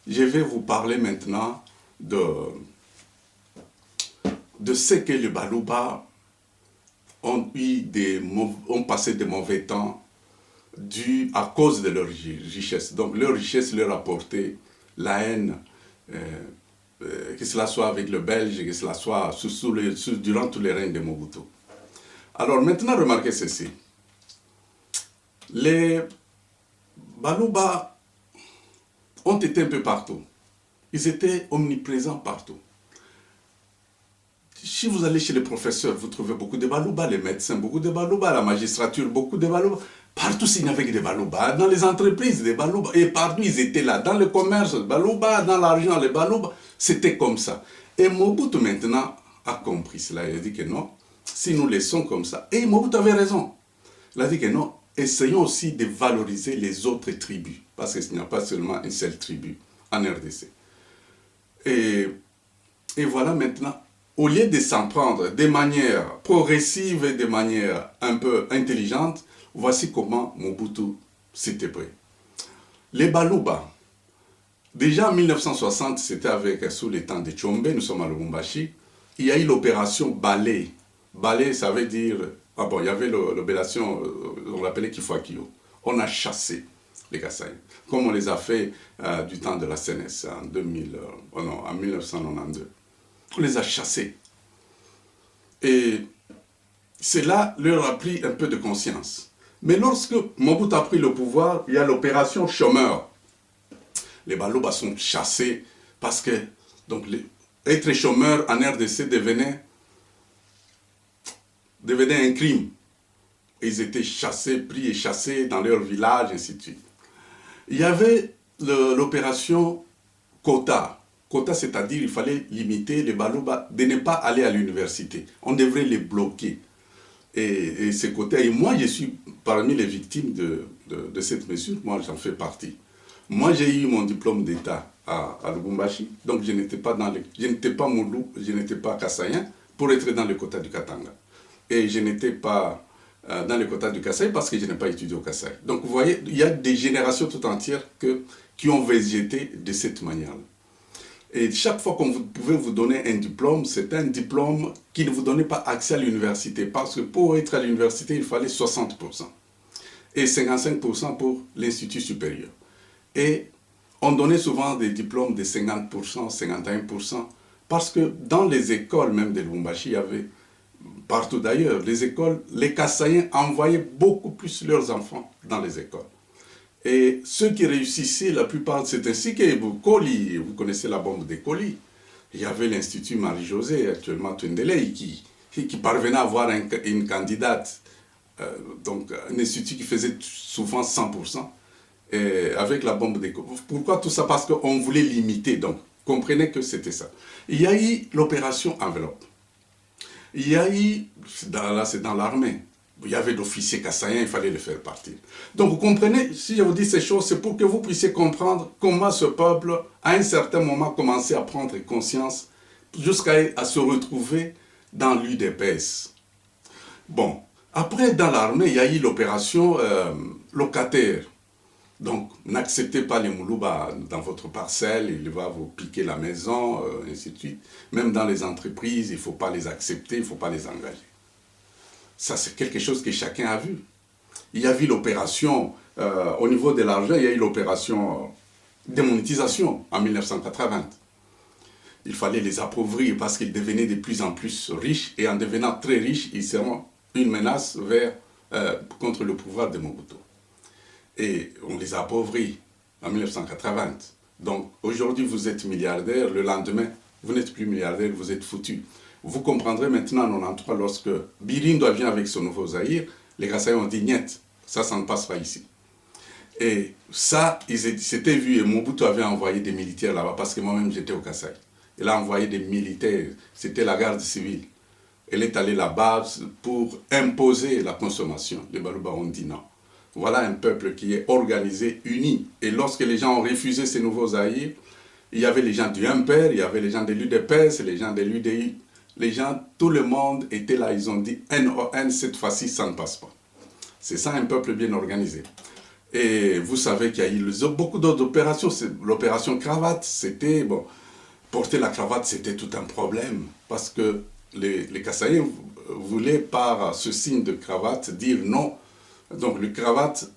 je vais vous parler maintenant de ce que les Balouba ont passé de mauvais temps dû à cause de leur richesse. Donc leur richesse leur a porté la haine, que cela soit avec le Belge, que cela soit durant tous les règnes de Mobutu. Alors maintenant, remarquez ceci. Les Balouba ont été un peu partout. Ils étaient omniprésents partout. Si vous allez chez les professeurs, vous trouvez beaucoup de Balouba, les médecins, beaucoup de Balouba, la magistrature, beaucoup de Balouba. Partout, il n'y avait que des Balouba. Dans les entreprises, des Balouba. Et partout, ils étaient là. Dans le commerce, Balouba. Dans l'argent, les Balouba. C'était comme ça. Et Mobutu, maintenant, a compris cela. Il a dit que non, si nous laissons comme ça. Et Mobutu avait raison. Il a dit que non, essayons aussi de valoriser les autres tribus. Parce qu'il n'y a pas seulement une seule tribu en RDC. Et voilà maintenant, au lieu de s'en prendre de manière progressive et de manière un peu intelligente, voici comment Mobutu s'était pris. Les Balouba, déjà en 1960, c'était sous les temps de Tchombe, nous sommes à Lubumbashi, il y a eu l'opération Balai. Balai, ça veut dire, il y avait l'opération, on l'appelait Kifwakio. On a chassé les Kasaïs, comme on les a fait du temps de la CNS en 1992. On les a chassés. Et cela leur a pris un peu de conscience. Mais lorsque Mobutu a pris le pouvoir, il y a l'opération chômeur. Les Balouba sont chassés parce que être chômeur en RDC devenait un crime. Ils étaient chassés, pris et chassés dans leur village, ainsi de suite. Il y avait l'opération quota. Quota, c'est-à-dire qu'il fallait limiter les Balouba de ne pas aller à l'université. On devrait les bloquer. Et ces quotas, et moi je suis parmi les victimes de cette mesure, moi j'en fais partie. Moi j'ai eu mon diplôme d'État à Lubumbashi, donc je n'étais pas Moulou, je n'étais pas Kassaïen pour être dans le quota du Katanga. Et je n'étais pas dans le quota du Kasaï parce que je n'ai pas étudié au Kasaï. Donc vous voyez, il y a des générations tout entières qui ont végété de cette manière-là. Et chaque fois qu'on pouvait vous donner un diplôme, c'était un diplôme qui ne vous donnait pas accès à l'université. Parce que pour être à l'université, il fallait 60%. Et 55% pour l'institut supérieur. Et on donnait souvent des diplômes de 50%, 51%. Parce que dans les écoles même de Lubumbashi, il y avait, partout d'ailleurs, les écoles, les Kassaïens envoyaient beaucoup plus leurs enfants dans les écoles. Et ceux qui réussissaient, la plupart, c'est ainsi que Koli, vous connaissez la bombe des Koli. Il y avait l'Institut Marie-Josée, actuellement Twendelei, qui parvenait à avoir une candidate, donc un institut qui faisait souvent 100%, avec la bombe des Koli. Pourquoi tout ça? Parce qu'on voulait limiter, donc comprenez que c'était ça. Il y a eu l'opération Enveloppe. Il y a eu, là c'est dans l'armée, il y avait d'officiers kassaïens, il fallait les faire partir. Donc vous comprenez, si je vous dis ces choses, c'est pour que vous puissiez comprendre comment ce peuple, à un certain moment, commençait à prendre conscience, jusqu'à se retrouver dans l'UDPS. Bon, après, dans l'armée, il y a eu l'opération locataire. Donc, n'acceptez pas les Moulouba dans votre parcelle, il va vous piquer la maison, ainsi de suite. Même dans les entreprises, il ne faut pas les accepter, il ne faut pas les engager. Ça, c'est quelque chose que chacun a vu. Il y a eu l'opération, au niveau de l'argent, il y a eu l'opération démonétisation en 1980. Il fallait les appauvrir parce qu'ils devenaient de plus en plus riches, et en devenant très riches, ils seront une menace contre le pouvoir de Mobutu. Et on les a appauvris en 1980. Donc aujourd'hui, vous êtes milliardaire, le lendemain, vous n'êtes plus milliardaire, vous êtes foutu. Vous comprendrez maintenant en 93, lorsque Birindo vient avec son nouveau Zaïre, les Kassaïens ont dit « Niet, ça ne passe pas ici ». Et ça, ils s'étaient vus, et Mobutu avait envoyé des militaires là-bas, parce que moi-même j'étais au Kasaï. Il a envoyé des militaires, c'était la garde civile. Elle est allée là-bas pour imposer la consommation. Les Balouba ont dit non. Voilà un peuple qui est organisé, uni. Et lorsque les gens ont refusé ces nouveaux Zaïre, il y avait les gens du MPR, il y avait les gens de l'UDPS, les gens de l'UDI. Les gens, tout le monde était là, ils ont dit NON, cette fois-ci, ça ne passe pas. C'est ça un peuple bien organisé. Et vous savez qu'il y a eu beaucoup d'autres opérations. L'opération cravate, c'était, bon, porter la cravate, c'était tout un problème. Parce que les Kassaïens voulaient, par ce signe de cravate, dire non. Donc, une cravate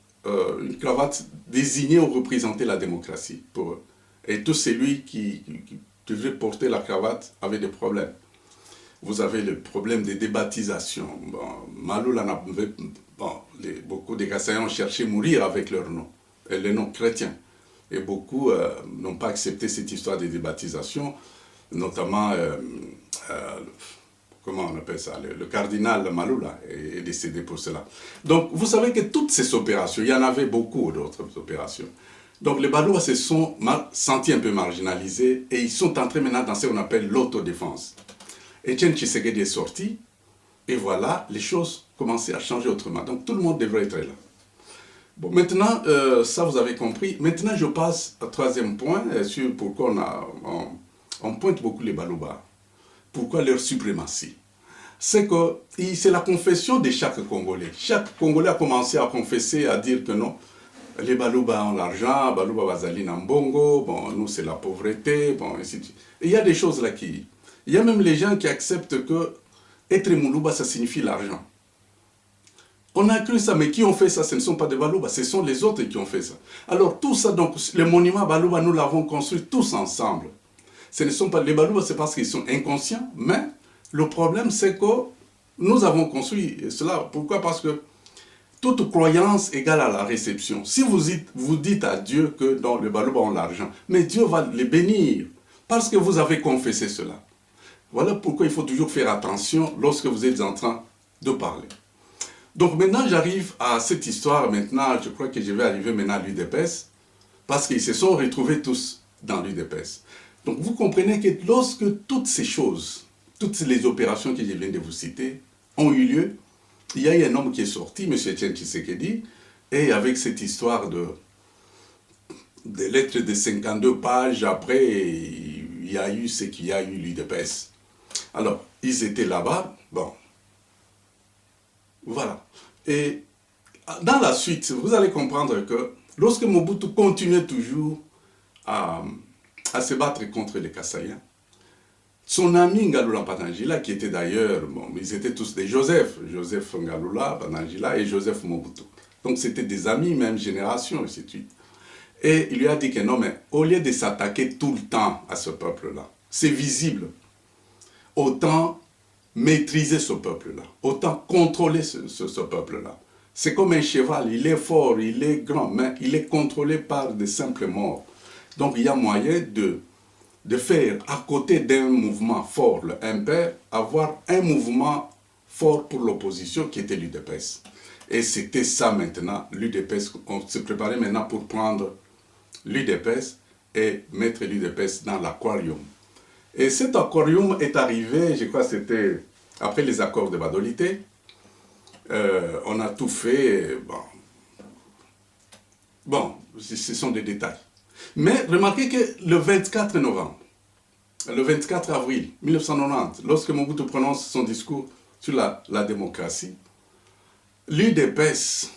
désignait ou représentait la démocratie pour eux. Et tout celui qui devait porter la cravate avait des problèmes. Vous avez le problème des débaptisations. Bon, Malou, beaucoup de Kassaïens ont cherché à mourir avec leur nom, et le nom chrétien. Et beaucoup n'ont pas accepté cette histoire de débaptisation, notamment comment on appelle ça, le cardinal Malula est décédé pour cela. Donc, vous savez que toutes ces opérations, il y en avait beaucoup d'autres opérations. Donc, les Balouas se sont sentis un peu marginalisés et ils sont entrés maintenant dans ce qu'on appelle l'autodéfense. Etienne Tshisekedi est sorti et voilà, les choses commençaient à changer autrement. Donc, tout le monde devrait être là. Bon, maintenant, ça vous avez compris. Maintenant, je passe au troisième point sur pourquoi on pointe beaucoup les Balouba. Pourquoi leur suprématie? C'est que c'est la confession de chaque Congolais. Chaque Congolais a commencé à confesser, à dire que non, les Balouba ont l'argent, Balouba Bazali Nambongo, bon, nous c'est la pauvreté, bon, ainsi de suite. Et il y a des choses là qui... Il y a même les gens qui acceptent que être Moulouba, ça signifie l'argent. On a cru ça, mais qui ont fait ça? Ce ne sont pas des Balouba, ce sont les autres qui ont fait ça. Alors tout ça, donc, le monument Balouba, nous l'avons construit tous ensemble. Ce ne sont pas les Balouba, c'est parce qu'ils sont inconscients, mais le problème c'est que nous avons construit cela. Pourquoi? Parce que toute croyance égale à la réception. Si vous dites à Dieu que dans les Balouba ont l'argent, mais Dieu va les bénir, parce que vous avez confessé cela. Voilà pourquoi il faut toujours faire attention lorsque vous êtes en train de parler. Donc maintenant, j'arrive à cette histoire. Maintenant, je crois que je vais arriver maintenant à l'UDPS, parce qu'ils se sont retrouvés tous dans l'UDPS. Donc vous comprenez que lorsque toutes ces choses, toutes les opérations que je viens de vous citer, ont eu lieu, il y a eu un homme qui est sorti, M. Etienne Tshisekedi, et avec cette histoire des lettres de 52 pages, après, il y a eu ce qu'il y a eu l'UDPS. Alors, ils étaient là-bas, bon, voilà. Et dans la suite, vous allez comprendre que lorsque Mobutu continuait toujours à se battre contre les Kassaïens, son ami Ngalula Banangila, qui était d'ailleurs, bon, ils étaient tous des Joseph Ngalula Banangila et Joseph Mobutu. Donc c'était des amis, même génération, et ainsi de suite. Et il lui a dit que non, mais au lieu de s'attaquer tout le temps à ce peuple-là, c'est visible, autant maîtriser ce peuple-là, autant contrôler ce peuple-là. C'est comme un cheval, il est fort, il est grand, mais il est contrôlé par de simples morts. Donc il y a moyen de faire, à côté d'un mouvement fort, le MPR, avoir un mouvement fort pour l'opposition qui était l'UDPS. Et c'était ça maintenant, l'UDPS, on se préparait maintenant pour prendre l'UDPS et mettre l'UDPS dans l'aquarium. Et cet aquarium est arrivé, je crois que c'était après les accords de Badolité. On a tout fait, bon, ce sont des détails. Mais remarquez que le 24 novembre, le 24 avril 1990, lorsque Mobutu prononce son discours sur la démocratie, l'UDPS,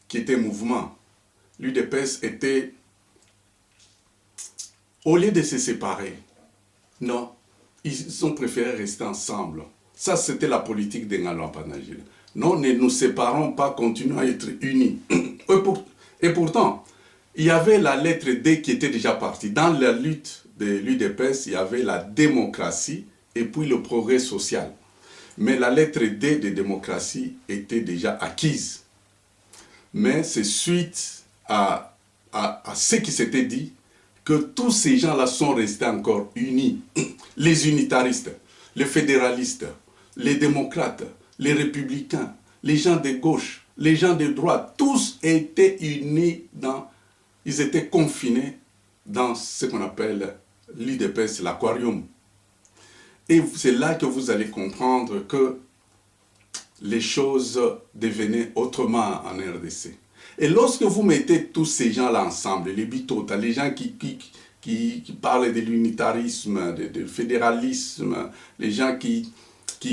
qui était mouvement, l'UDPS était, au lieu de se séparer, non, ils ont préféré rester ensemble. Ça, c'était la politique de Ngalula Banangila. Non, ne nous séparons pas, continuons à être unis. Et pourtant, il y avait la lettre D qui était déjà partie. Dans la lutte de l'UDPS, il y avait la démocratie et puis le progrès social. Mais la lettre D de démocratie était déjà acquise. Mais c'est suite à ce qui s'était dit que tous ces gens-là sont restés encore unis. Les unitaristes, les fédéralistes, les démocrates, les républicains, les gens de gauche, les gens de droite, tous étaient unis ils étaient confinés dans ce qu'on appelle l'UDPS, l'aquarium. Et c'est là que vous allez comprendre que les choses devenaient autrement en RDC. Et lorsque vous mettez tous ces gens-là ensemble, les Bitota, les gens qui parlent de l'unitarisme, du fédéralisme, les gens qui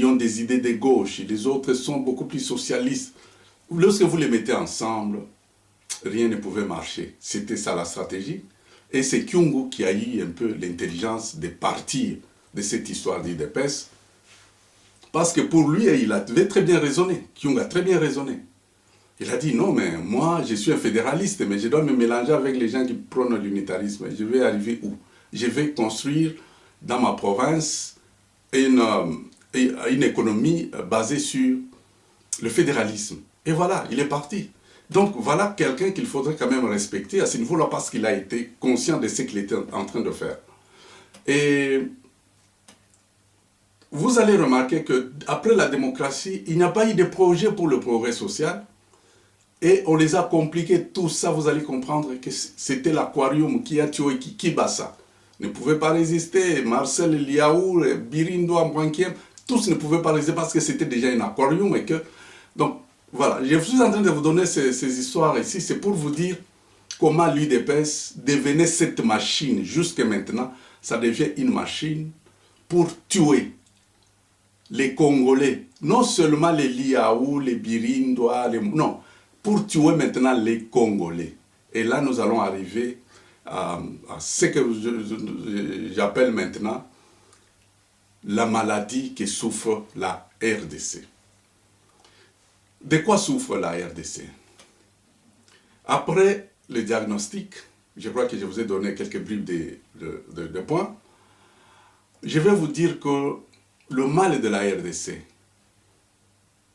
ont des idées de gauche, et les autres sont beaucoup plus socialistes, lorsque vous les mettez ensemble, rien ne pouvait marcher. C'était ça la stratégie. Et c'est Kyungu qui a eu un peu l'intelligence de partir de cette histoire d'UDPS. Parce que pour lui, il avait très bien raisonné. Kyungu a très bien raisonné. Il a dit, non, mais moi, je suis un fédéraliste, mais je dois me mélanger avec les gens qui prônent l'unitarisme. Je vais arriver où? Je vais construire dans ma province une économie basée sur le fédéralisme. Et voilà, il est parti. Donc voilà quelqu'un qu'il faudrait quand même respecter à ce niveau-là parce qu'il a été conscient de ce qu'il était en train de faire. Et vous allez remarquer qu'après la démocratie, il n'y a pas eu de projet pour le progrès social. Et on les a compliqués, tout ça, vous allez comprendre que c'était l'aquarium qui a tué Kibasa. Ne pouvait pas résister, Marcel Liaou, Birindo Ambouankiem, tous ne pouvaient pas résister parce que c'était déjà un aquarium et que... Donc, voilà, je suis en train de vous donner ces histoires ici, c'est pour vous dire comment l'UDPS devenait cette machine. Jusqu'à maintenant, ça devient une machine pour tuer les Congolais. Non seulement les Liaou, les Birindois, non, pour tuer maintenant les Congolais. Et là, nous allons arriver à ce que j'appelle maintenant la maladie que souffre la RDC. De quoi souffre la RDC? Après le diagnostic, je crois que je vous ai donné quelques bribes de points, je vais vous dire que le mal de la RDC,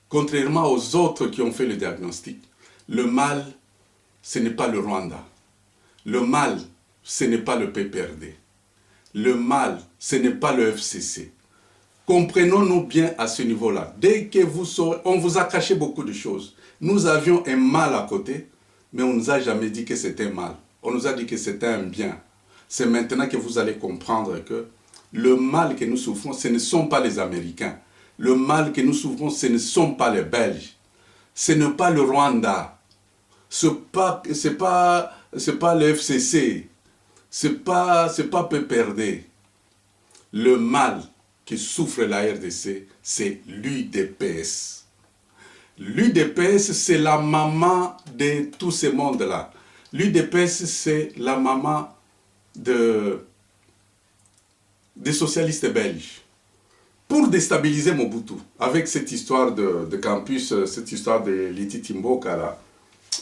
contrairement aux autres qui ont fait le diagnostic, le mal, ce n'est pas le Rwanda. Le mal, ce n'est pas le PPRD. Le mal, ce n'est pas le FCC. Comprenons-nous bien à ce niveau-là. Dès que vous saurez, on vous a caché beaucoup de choses. Nous avions un mal à côté, mais on ne nous a jamais dit que c'était un mal. On nous a dit que c'était un bien. C'est maintenant que vous allez comprendre que le mal que nous souffrons, ce ne sont pas les Américains. Le mal que nous souffrons, ce ne sont pas les Belges. Ce n'est pas le Rwanda. Ce n'est pas le FCC. Ce n'est pas PPRD. Le mal qui souffre la RDC, c'est l'UDPS. L'UDPS, c'est la maman de tous ces mondes-là. L'UDPS, c'est la maman des socialistes belges. Pour déstabiliser Mobutu, avec cette histoire de campus, cette histoire de Liti Timboka,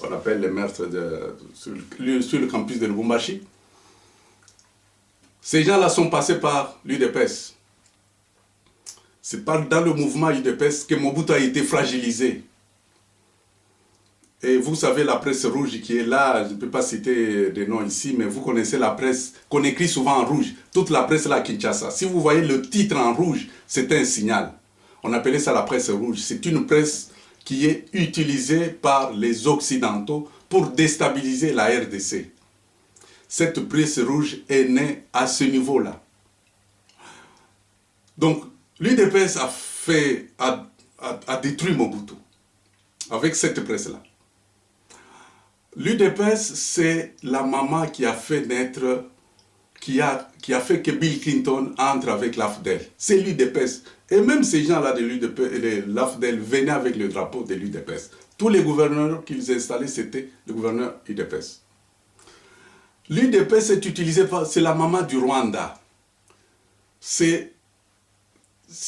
on appelle les meurtres sur le campus de Lubumbashi, ces gens-là sont passés par l'UDPS. C'est dans le mouvement UDPS que Mobutu a été fragilisé. Et vous savez, la presse rouge qui est là, je ne peux pas citer des noms ici, mais vous connaissez la presse qu'on écrit souvent en rouge. Toute la presse là à Kinshasa. Si vous voyez le titre en rouge, c'est un signal. On appelait ça la presse rouge. C'est une presse qui est utilisée par les Occidentaux pour déstabiliser la RDC. Cette presse rouge est née à ce niveau-là. Donc, l'UDPS a détruit Mobutu avec cette presse-là. L'UDPS, c'est la maman qui a fait naître, qui a fait que Bill Clinton entre avec l'AFDEL. C'est l'UDPS. Et même ces gens-là de l'AFDEL venaient avec le drapeau de l'UDPS. Tous les gouverneurs qu'ils installaient, c'était le gouverneur UDPS. L'UDPS est utilisé c'est la maman du Rwanda. C'est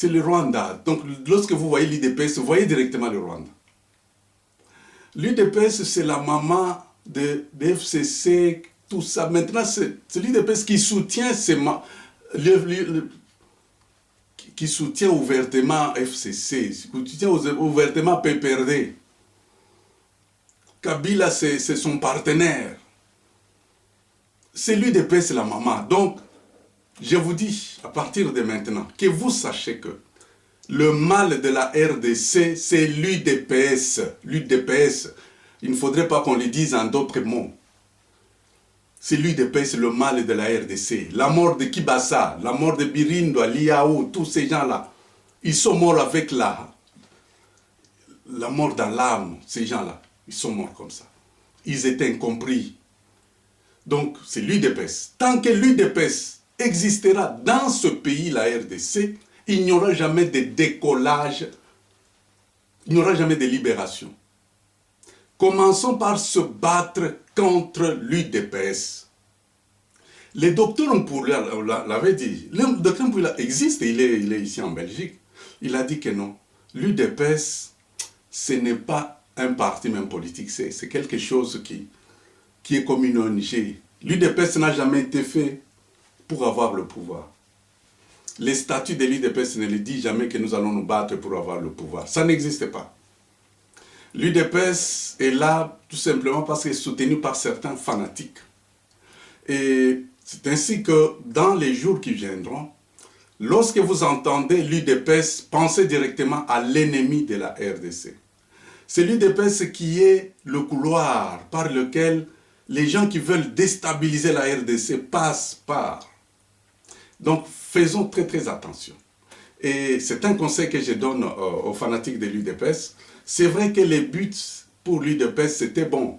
le Rwanda. Donc, lorsque vous voyez l'UDPS, vous voyez directement le Rwanda. L'UDPS, c'est la maman de FCC, tout ça. Maintenant, c'est l'UDPS qui soutient qui soutient ouvertement FCC, qui soutient ouvertement PPRD. Kabila, c'est son partenaire. C'est l'UDPS, la maman. Donc, je vous dis, à partir de maintenant, que vous sachiez que le mal de la RDC, c'est l'UDPS. L'UDPS. Il ne faudrait pas qu'on le dise en d'autres mots. C'est l'UDPS, le mal de la RDC. La mort de Kibasa, la mort de Birindo, Liaou, tous ces gens-là, ils sont morts avec la mort dans l'âme, ces gens-là. Ils sont morts comme ça. Ils étaient incompris. Donc, c'est l'UDPS. Tant que l'UDPS existera dans ce pays, la RDC, il n'y aura jamais de décollage, il n'y aura jamais de libération. Commençons par se battre contre l'UDPS. Le docteur Mpoula l'avait dit. Le docteur Mpoula existe, il est ici en Belgique. Il a dit que non. L'UDPS, ce n'est pas un parti même politique, c'est quelque chose qui est comme une ONG. L'UDPS n'a jamais été fait pour avoir le pouvoir. Les statuts de l'UDPS ne le disent jamais que nous allons nous battre pour avoir le pouvoir. Ça n'existe pas. L'UDPS est là tout simplement parce qu'elle est soutenue par certains fanatiques. Et c'est ainsi que dans les jours qui viendront, Lorsque vous entendez l'UDPS, pensez directement à l'ennemi de la RDC. C'est l'UDPS qui est le couloir par lequel les gens qui veulent déstabiliser la RDC passent par. Donc, faisons très très attention. Et c'est un conseil que je donne aux fanatiques de l'UDPS. C'est vrai que les buts pour l'UDPS, c'était bon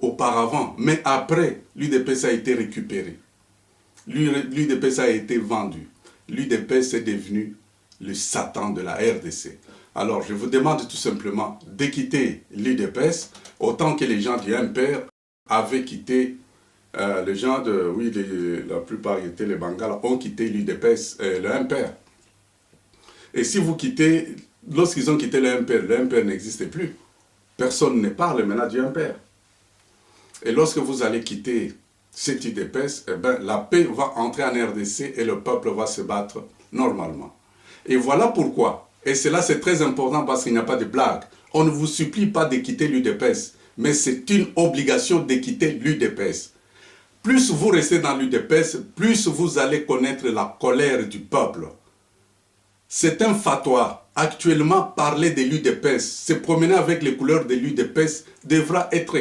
auparavant, mais après, l'UDPS a été récupéré. L'UDPS a été vendu. L'UDPS est devenu le Satan de la RDC. Alors, je vous demande tout simplement de quitter l'UDPS, autant que les gens du MPR avaient quitté, les gens de, oui, la plupart étaient les Bengales, ont quitté l'UDPS, le MPR. Et si vous quittez, lorsqu'ils ont quitté le MPR n'existait plus. Personne ne parle maintenant du MPR. Et lorsque vous allez quitter cette UDPS, eh ben, la paix va entrer en RDC et le peuple va se battre normalement. Et voilà pourquoi. Et cela c'est très important parce qu'il n'y a pas de blague. On ne vous supplie pas de quitter l'UDPS, mais c'est une obligation de quitter l'UDPS. Plus vous restez dans l'UDPS, plus vous allez connaître la colère du peuple. C'est un fatwa. Actuellement, parler de l'UDPS, se promener avec les couleurs de l'UDPS devra être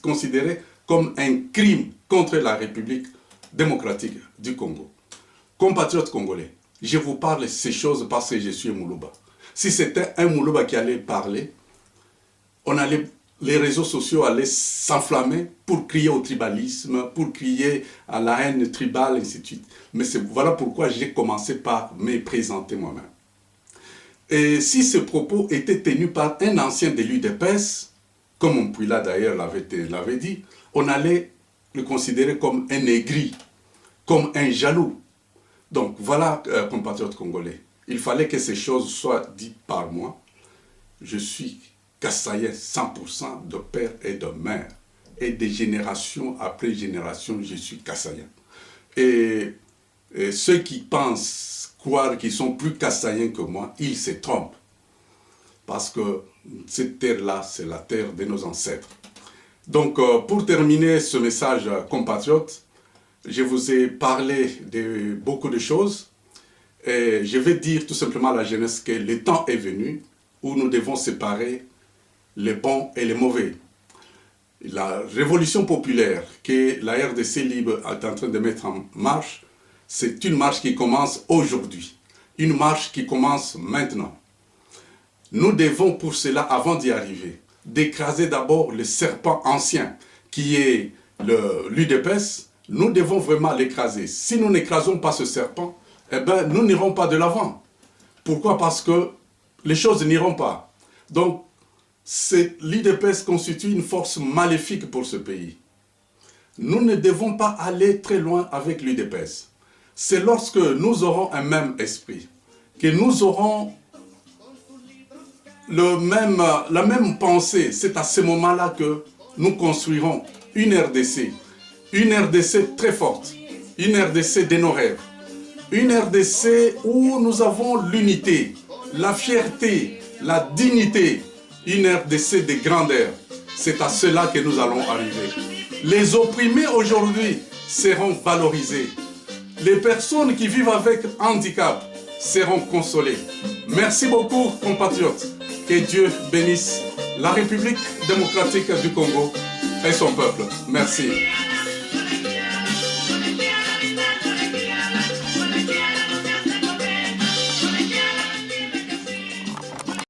considéré comme un crime contre la République démocratique du Congo. Compatriotes congolais, je vous parle de ces choses parce que je suis un Moulouba. Si c'était un Moulouba qui allait parler, les réseaux sociaux allaient s'enflammer pour crier au tribalisme, pour crier à la haine tribale, et ainsi de suite. Mais voilà pourquoi j'ai commencé par me présenter moi-même. Et si ce propos était tenu par un ancien de l'UDPS, comme Mpouila d'ailleurs l'avait dit, on allait le considérer comme un aigri, comme un jaloux. Donc voilà, compatriotes congolais, il fallait que ces choses soient dites par moi. Je suis Kassaïen 100% de père et de mère. Et de génération après génération, je suis Kassaïen. Et ceux qui pensent croire qu'ils sont plus Kassaïens que moi, ils se trompent. Parce que cette terre-là, c'est la terre de nos ancêtres. Donc, pour terminer ce message, compatriotes, je vous ai parlé de beaucoup de choses. Et je vais dire tout simplement à la jeunesse que le temps est venu où nous devons séparer les bons et les mauvais. La révolution populaire que la RDC libre est en train de mettre en marche, c'est une marche qui commence aujourd'hui. Une marche qui commence maintenant. Nous devons pour cela, avant d'y arriver, d'écraser d'abord le serpent ancien qui est l'UDPS. Nous devons vraiment l'écraser. Si nous n'écrasons pas ce serpent, eh ben, nous n'irons pas de l'avant. Pourquoi? Parce que les choses n'iront pas. Donc, l'UDPS constitue une force maléfique pour ce pays. Nous ne devons pas aller très loin avec l'UDPS. C'est lorsque nous aurons un même esprit, que nous aurons la même pensée. C'est à ce moment-là que nous construirons une RDC très forte, une RDC de nos rêves, une RDC où nous avons l'unité, la fierté, la dignité, une RDC de grandeur. C'est à cela que nous allons arriver. Les opprimés aujourd'hui seront valorisés. Les personnes qui vivent avec handicap seront consolées. Merci beaucoup, compatriotes. Que Dieu bénisse la République démocratique du Congo et son peuple. Merci.